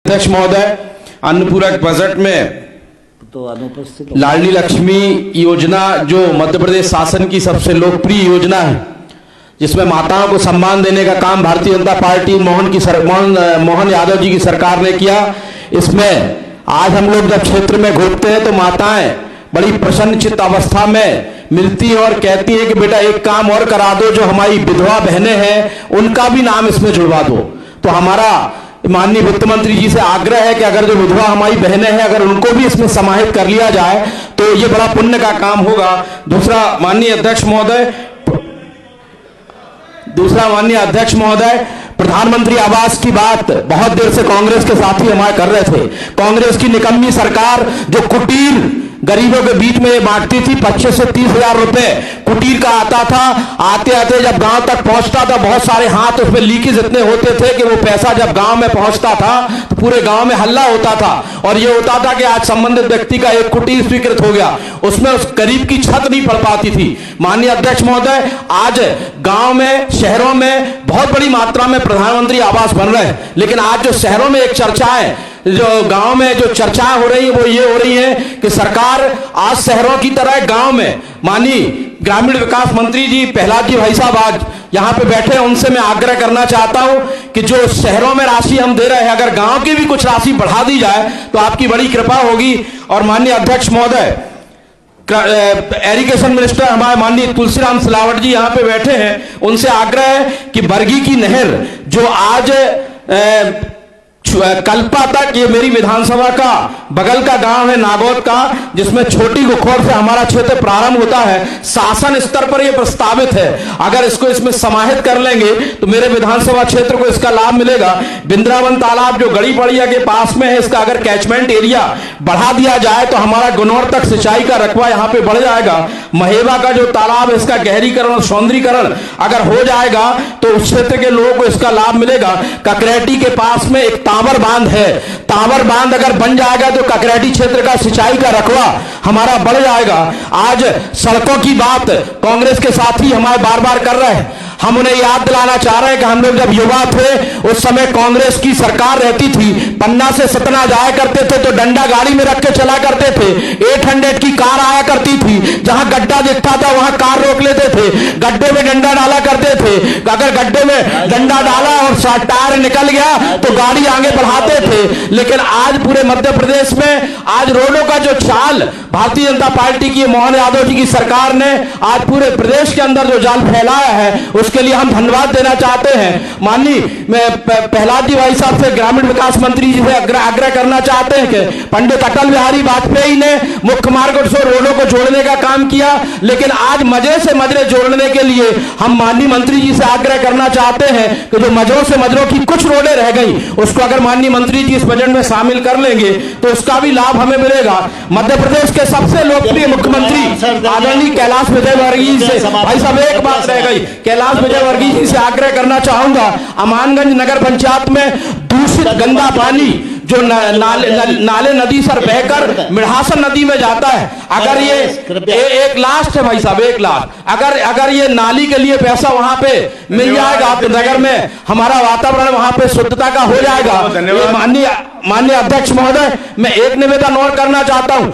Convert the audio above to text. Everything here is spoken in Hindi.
अध्यक्ष महोदय, अनुपूरक बजट में तो अनुपस्थित लाडली लक्ष्मी योजना जो मध्य प्रदेश शासन की सबसे लोकप्रिय योजना है, जिसमें माताओं को सम्मान देने का काम भारतीय जनता पार्टी मोहन यादव जी की सरकार ने किया। इसमें आज हम लोग जब क्षेत्र में घूमते हैं तो माताएं बड़ी प्रसन्नचित्त अवस्था में मिलती हैं और कहती हैं कि बेटा एक काम और करा दो, जो हमारी विधवा बहनें हैं उनका भी नाम इसमें जुड़वा दो। तो हमारा माननीय वित्त मंत्री जी से आग्रह है कि अगर जो विधवा हमारी बहनें हैं अगर उनको भी इसमें समाहित कर लिया जाए तो ये बड़ा पुण्य का काम होगा। दूसरा माननीय अध्यक्ष महोदय, प्रधानमंत्री आवास की बात बहुत देर से कांग्रेस के साथी हमारे कर रहे थे। कांग्रेस की निकम्मी सरकार जो कुटीर गरीबों के बीच में बांटती थी, 25 से 30 हजार रुपए कुटीर का आता था। आते आते जब गांव तक पहुंचता था बहुत सारे हाथ उसमें लीकेज इतने होते थे कि वो पैसा जब गांव में पहुंचता था तो पूरे गांव में हल्ला होता था और ये होता था कि आज संबंधित व्यक्ति का एक कुटीर स्वीकृत हो गया, उसमें उस गरीब की छत नहीं पड़ पाती थी। माननीय अध्यक्ष महोदय, आज गांव में शहरों में बहुत बड़ी मात्रा में प्रधानमंत्री आवास बन रहे हैं, लेकिन आज जो शहरों में एक चर्चा है, जो गांव में जो चर्चाएं हो रही है वो ये हो रही है कि सरकार आज शहरों की तरह गांव में, माननीय ग्रामीण विकास मंत्री जी प्रहलाद जी भाई साहब आज यहां पे बैठे हैं, उनसे मैं आग्रह करना चाहता हूं कि जो शहरों में राशि हम दे रहे हैं अगर गांव की भी कुछ राशि बढ़ा दी जाए तो आपकी बड़ी कृपा होगी। और माननीय अध्यक्ष महोदय, एरीगेशन मिनिस्टर हमारे माननीय तुलसीराम सिलावट जी यहाँ पे बैठे हैं, उनसे आग्रह है कि बरगी की नहर जो आज कल्पा तक, ये मेरी विधानसभा का बगल का गांव है नागौद का, जिसमें छोटी गुखौर से हमारा क्षेत्र प्रारंभ होता है, शासन स्तर पर यह प्रस्तावित है। अगर इसको इसमें समाहित कर लेंगे तो मेरे विधानसभा क्षेत्र को इसका लाभ मिलेगा। बिंद्रावन तालाब जो गड़ी पड़िया के पास में है, इसका अगर कैचमेंट एरिया बढ़ा दिया जाए तो हमारा गुनौर तक सिंचाई का रकबा यहाँ पे बढ़ जाएगा। महेवा का जो तालाब है इसका गहरीकरण और सौंदर्यीकरण अगर हो जाएगा तो उस क्षेत्र के लोगों को इसका लाभ मिलेगा। ककरेटी के पास में एक तावर बांध है, तावर बांध अगर बन जाएगा तो ककरेटी क्षेत्र का सिंचाई का रकबा हमारा बढ़ जाएगा। आज सड़कों की बात कांग्रेस के साथी हमारे बार बार कर रहे हैं, हम उन्हें याद दिलाना चाह रहे हैं कि हम लोग जब युवा थे उस समय कांग्रेस की सरकार रहती थी, पन्ना से सतना जाया करते थे तो डंडा गाड़ी में रख के चला करते थे। 800 की कार आया करती थी, जहां गड्ढा दिखता था वहां कार रोक लेते थे, गड्ढे में डंडा डाला करते थे। अगर गड्ढे में डंडा डाला और टायर निकल गया तो गाड़ी आगे बढ़ाते थे। लेकिन आज पूरे मध्य प्रदेश में आज रोडों का जो चाल भारतीय जनता पार्टी की मोहन यादव जी की सरकार ने आज पूरे प्रदेश के अंदर जो जाल फैलाया है उसके लिए हम धन्यवाद देना चाहते हैं। माननीय प्रहलाद जी भाई साहब से, ग्रामीण विकास मंत्री जी से आग्रह करना चाहते हैं कि पंडित अटल बिहारी वाजपेयी ने मुख्य मार्ग से रोडों को जोड़ने का काम किया, लेकिन आज मजे से मजरे जोड़ने के लिए हम माननीय मंत्री जी से आग्रह करना चाहते हैं कि जो मजरों से मजरों की कुछ रोडें रह गई उसको अगर माननीय मंत्री जी इस बजट में शामिल कर लेंगे तो उसका भी लाभ हमें मिलेगा। मध्य प्रदेश के सबसे लोकप्रिय मुख्यमंत्री आदरणीय कैलाश विजयवर्गीय से, भाई साहब एक बात रह गई, कैलाश विजयवर्गीय जी से आग्रह करना चाहूंगा, अमानगंज नगर पंचायत में दूषित गंदा पानी जो नाले नदी सर बहकर मिढ़ासन नदी में जाता है, अगर ये एक लास्ट है भाई साहब, एक लास्ट, अगर ये नाली के लिए पैसा वहां पे मिल जाएगा तो नगर में हमारा वातावरण वहां पे शुद्धता का हो जाएगा। माननीय अध्यक्ष महोदय, मैं एक निवेदन और करना चाहता हूं।